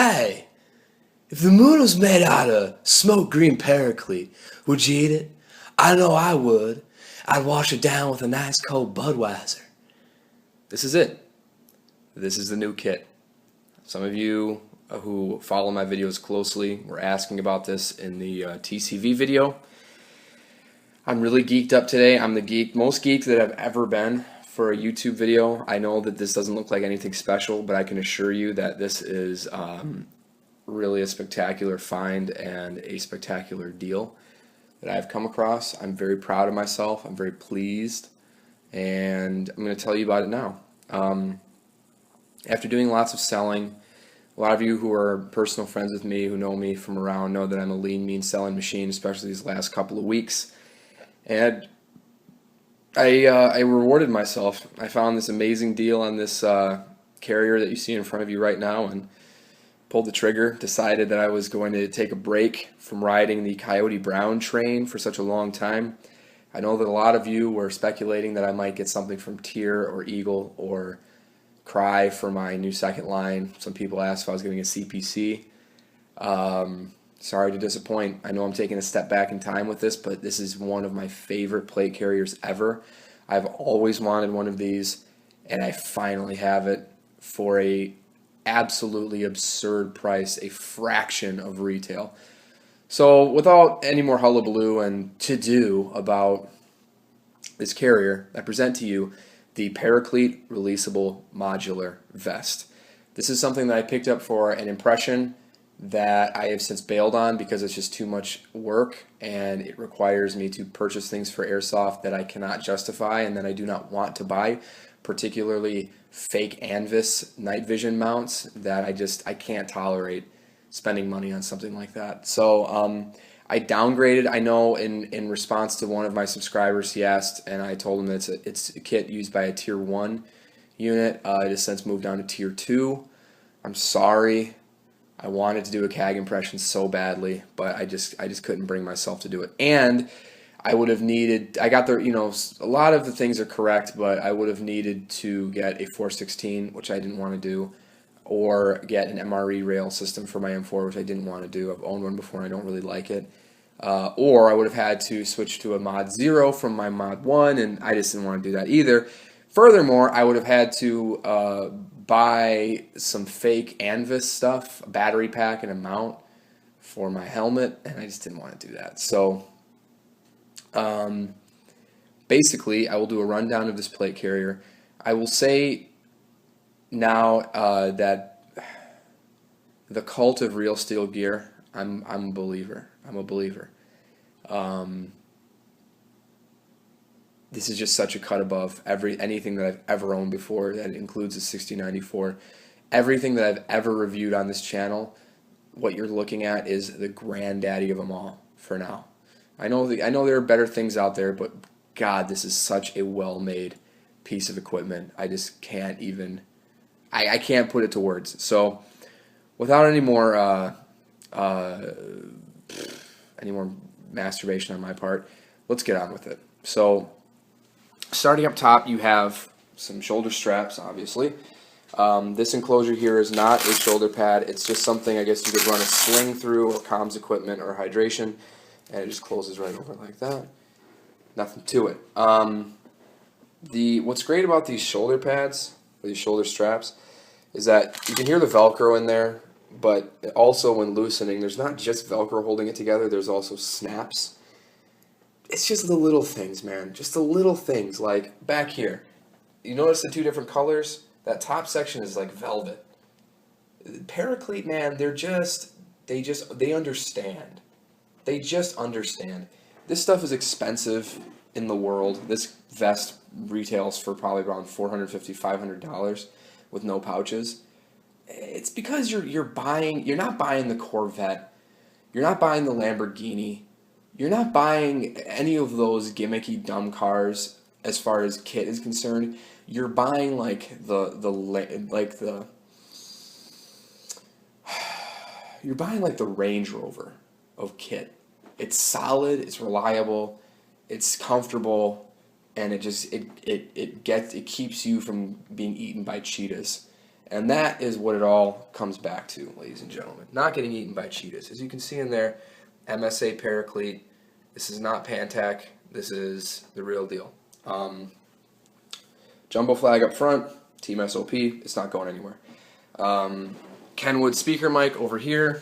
Hey, if the moon was made out of smoke green Paraclete, would you eat it? I know I would. I'd wash it down with a nice cold Budweiser. This is it. This is the new kit. Some of you who follow my videos closely were asking about this in the TCV video. I'm really geeked up today. I'm the most geeked that I've ever been for a YouTube video. I know that this doesn't look like anything special, but I can assure you that this is really a spectacular find and a spectacular deal that I've come across. I'm very proud of myself. I'm very pleased, and I'm going to tell you about it now. After doing lots of selling, a lot of you who are personal friends with me, who know me from around, know that I'm a lean, mean selling machine, especially these last couple of weeks. And I rewarded myself. I found this amazing deal on this carrier that you see in front of you right now and pulled the trigger, decided that I was going to take a break from riding the Coyote Brown train for such a long time. I know that a lot of you were speculating that I might get something from Tier or Eagle or Cry for my new second line. Some people asked if I was getting a CPC. Sorry to disappoint. I know I'm taking a step back in time with this, but this is one of my favorite plate carriers ever. I've always wanted one of these, and I finally have it for a absolutely absurd price, a fraction of retail. So without any more hullabaloo and to-do about this carrier, I present to you the Paraclete Releasable Modular Vest. This is something that I picked up for an impression that I have since bailed on because it's just too much work and it requires me to purchase things for airsoft that I cannot justify and that I do not want to buy, particularly fake Anvis night vision mounts that I can't tolerate spending money on something like that. So I downgraded. I know in response to one of my subscribers, he asked, and I told him that it's a kit used by a Tier 1 unit. It has since moved down to Tier 2. I'm sorry. I wanted to do a CAG impression so badly, but I just couldn't bring myself to do it. And I would have needed, I got the, a lot of the things are correct, but I would have needed to get a 416, which I didn't want to do, or get an MRE rail system for my M4, which I didn't want to do. I've owned one before and I don't really like it. Or I would have had to switch to a Mod 0 from my Mod 1, and I just didn't want to do that either. Furthermore, I would have had to buy some fake Anvis stuff, a battery pack and a mount for my helmet, and I just didn't want to do that. So basically, I will do a rundown of this plate carrier. I will say now that the cult of real steel gear, I'm a believer. I'm a believer. This is just such a cut above anything that I've ever owned before. That includes a 6094. Everything that I've ever reviewed on this channel, what you're looking at is the granddaddy of them all for now. I know there are better things out there, but God, this is such a well-made piece of equipment. I just can't even. I can't put it to words. So, without any more masturbation on my part, let's get on with it. So, starting up top, you have some shoulder straps, obviously. This enclosure here is not a shoulder pad. It's just something I guess you could run a sling through, or comms equipment, or hydration, and it just closes right over like that. Nothing to it. What's great about these shoulder pads, or these shoulder straps, is that you can hear the Velcro in there, but also when loosening, there's not just Velcro holding it together, there's also snaps. It's just the little things, man. Just the little things, like back here. You notice the two different colors? That top section is like velvet. Paraclete, man, they understand. They just understand. This stuff is expensive in the world. This vest retails for probably around $450, $500 with no pouches. It's because you're not buying the Corvette. You're not buying the Lamborghini. You're not buying any of those gimmicky dumb cars as far as kit is concerned. You're buying you're buying like the Range Rover of kit. It's solid, it's reliable, it's comfortable, and it keeps you from being eaten by cheetahs. And that is what it all comes back to, ladies and gentlemen. Not getting eaten by cheetahs. As you can see in there, MSA Paraclete. This is not Pantac. This is the real deal. Jumbo flag up front, Team SOP. It's not going anywhere. Kenwood speaker mic over here.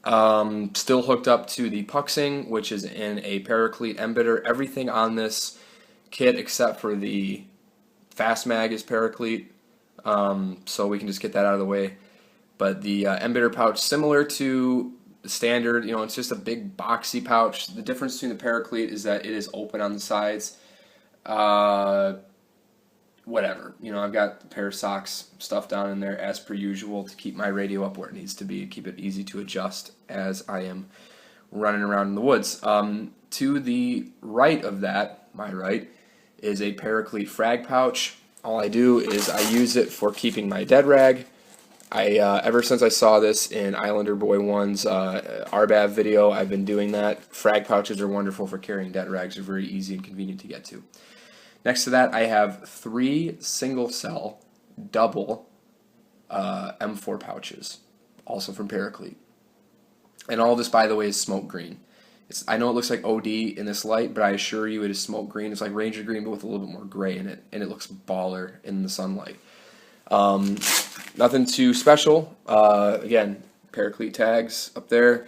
Still hooked up to the Puxing, which is in a Paraclete embedder. Everything on this kit except for the Fast Mag is Paraclete. So we can just get that out of the way. But the embedder pouch, similar to the standard, you know, it's just a big boxy pouch. The difference between the Paraclete is that it is open on the sides. Whatever, you know, I've got a pair of socks stuffed down in there as per usual to keep my radio up where it needs to be, keep it easy to adjust as I am running around in the woods. To the right of that, my right, is a Paraclete frag pouch. All I do is I use it for keeping my dead rag. Ever since I saw this in Islander Boy 1's RBAV video, I've been doing that. Frag pouches are wonderful for carrying dead rags. They're very easy and convenient to get to. Next to that, I have 3 single-cell double M4 pouches, also from Paraclete. And all this, by the way, is smoke green. I know it looks like OD in this light, but I assure you it is smoke green. It's like Ranger green, but with a little bit more gray in it, and it looks baller in the sunlight. Nothing too special. Again, Paraclete tags up there.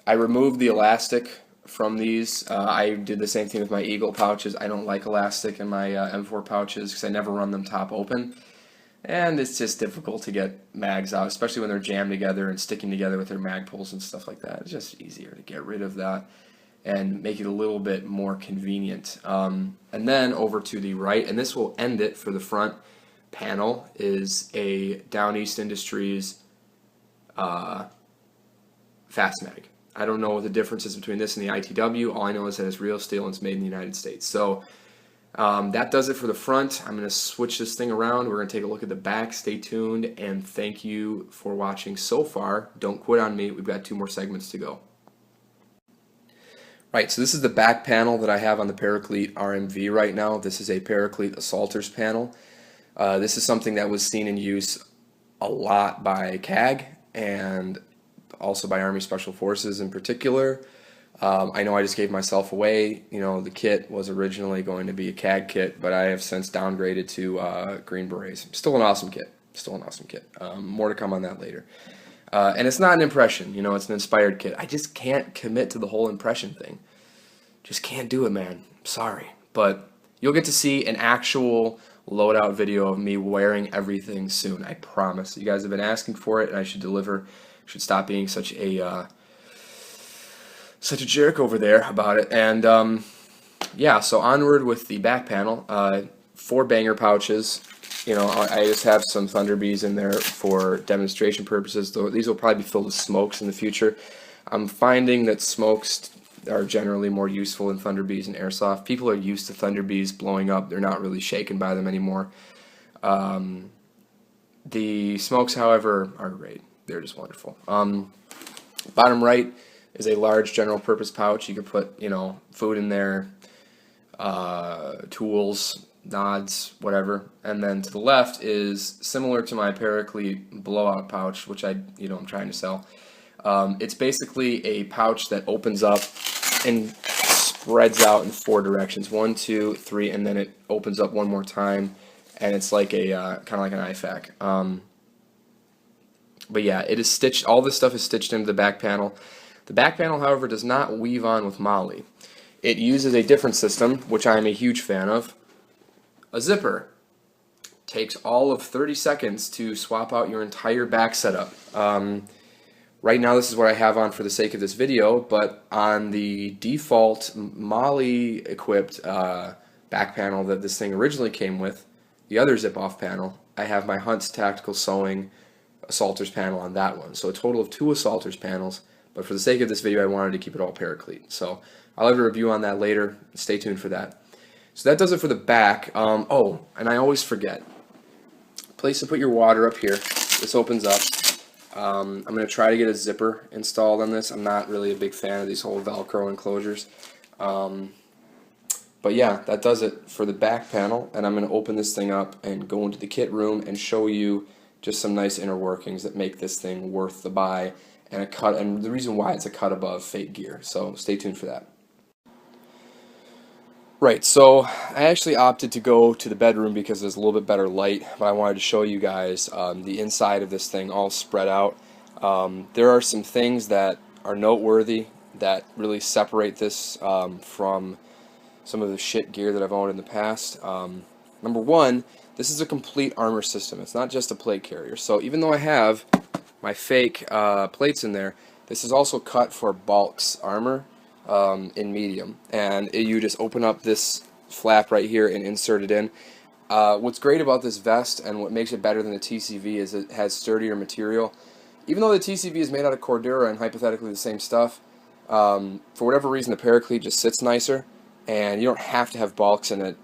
I removed the elastic from these. I did the same thing with my Eagle pouches. I don't like elastic in my M4 pouches because I never run them top open. And it's just difficult to get mags out, especially when they're jammed together and sticking together with their mag pulls and stuff like that. It's just easier to get rid of that and make it a little bit more convenient. And then over to the right, and this will end it for the front panel, is a Down East Industries Fast Mag. I don't know what the difference is between this and the ITW. All I know is that it's real steel and it's made in the United States. So that does it for the front. I'm going to switch this thing around. We're going to take a look at the back. Stay tuned, and thank you for watching so far. Don't quit on me. We've got 2 more segments to go. Right, so this is the back panel that I have on the Paraclete RMV right now. This is a Paraclete Assaulters panel. This is something that was seen in use a lot by CAG and also by Army Special Forces in particular. I know I just gave myself away. You know, the kit was originally going to be a CAG kit, but I have since downgraded to Green Berets. Still an awesome kit. Still an awesome kit. More to come on that later. And it's not an impression. You know, it's an inspired kit. I just can't commit to the whole impression thing. Just can't do it, man. Sorry. But you'll get to see an actual loadout video of me wearing everything soon. I promise. You guys have been asking for it, and I should deliver. Should stop being such a jerk over there about it. And yeah, so onward with the back panel. 4 banger pouches. You know, I just have some Thunder Bees in there for demonstration purposes. Though these will probably be filled with smokes in the future. I'm finding that smokes are generally more useful than Thunder Bees and airsoft. People are used to Thunder Bees blowing up. They're not really shaken by them anymore. The smokes, however, are great. They're just wonderful. Bottom right is a large general purpose pouch. You can put, you know, food in there, tools, nods, whatever. And then to the left is similar to my Paraclete blowout pouch, which I'm trying to sell. It's basically a pouch that opens up and spreads out in 4 directions. 1, 2, 3, and then it opens up one more time, and it's like a kind of like an IFAK. But yeah, it is stitched. All this stuff is stitched into the back panel. The back panel, however, does not weave on with MOLLE. It uses a different system, which I am a huge fan of. A zipper. Takes all of 30 seconds to swap out your entire back setup. Right now, this is what I have on for the sake of this video, but on the default MOLLE-equipped back panel that this thing originally came with, the other zip-off panel, I have my Hunt's Tactical Sewing Assaulters panel on that one. So a total of 2 Assaulters panels, but for the sake of this video, I wanted to keep it all Paraclete. So I'll have a review on that later. Stay tuned for that. So that does it for the back. Oh, and I always forget. Place to put your water up here. This opens up. I'm going to try to get a zipper installed on this. I'm not really a big fan of these whole Velcro enclosures. But yeah, that does it for the back panel, and I'm going to open this thing up and go into the kit room and show you just some nice inner workings that make this thing worth the buy, and a cut, and the reason why it's a cut above fake gear. So stay tuned for that. Right, so I actually opted to go to the bedroom because there's a little bit better light, but I wanted to show you guys the inside of this thing all spread out. There are some things that are noteworthy that really separate this from some of the shit gear that I've owned in the past. Number one, this is a complete armor system. It's not just a plate carrier. So even though I have my fake plates in there, this is also cut for bulks armor in medium. And you just open up this flap right here and insert it in. What's great about this vest and what makes it better than the TCV is it has sturdier material. Even though the TCV is made out of Cordura and hypothetically the same stuff, for whatever reason the Paraclete just sits nicer, and you don't have to have bulks in it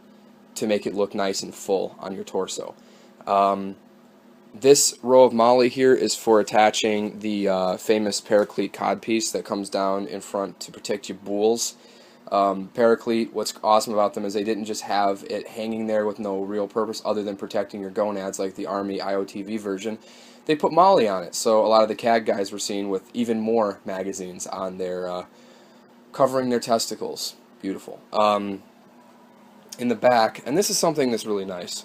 to make it look nice and full on your torso. This row of MOLLE here is for attaching the famous Paraclete codpiece that comes down in front to protect your bools. Paraclete, what's awesome about them is they didn't just have it hanging there with no real purpose other than protecting your gonads like the Army IOTV version. They put MOLLE on it, so a lot of the CAG guys were seen with even more magazines on their covering their testicles. Beautiful. In the back, and this is something that's really nice.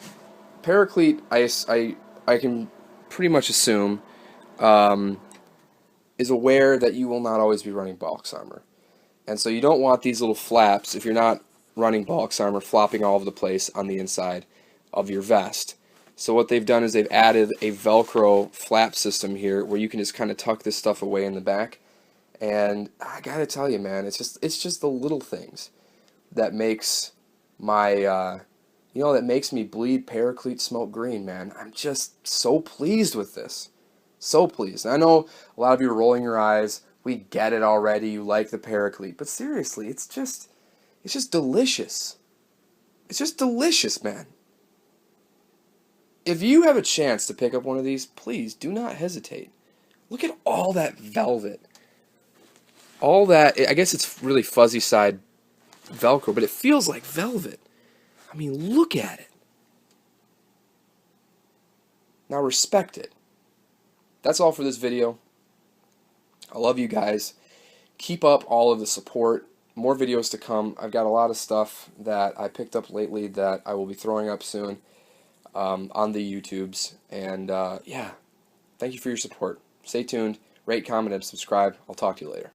Paraclete, I can pretty much assume, is aware that you will not always be running bulks armor. And so you don't want these little flaps, if you're not running bulks armor, flopping all over the place on the inside of your vest. So what they've done is they've added a Velcro flap system here where you can just kind of tuck this stuff away in the back. And I gotta tell you, man, it's just the little things that makes my that makes me bleed Paraclete smoke green, man. I'm just so pleased with this. So pleased. And I know a lot of you are rolling your eyes. We get it already. You like the Paraclete. But seriously, it's just delicious. It's just delicious, man. If you have a chance to pick up one of these, please do not hesitate. Look at all that velvet. All that, I guess it's really fuzzy side Velcro, but it feels like velvet. I mean, look at it. Now respect it. That's all for this video. I love you guys. Keep up all of the support. More videos to come. I've got a lot of stuff that I picked up lately that I will be throwing up soon on the YouTubes. And yeah, thank you for your support. Stay tuned. Rate, comment, and subscribe. I'll talk to you later.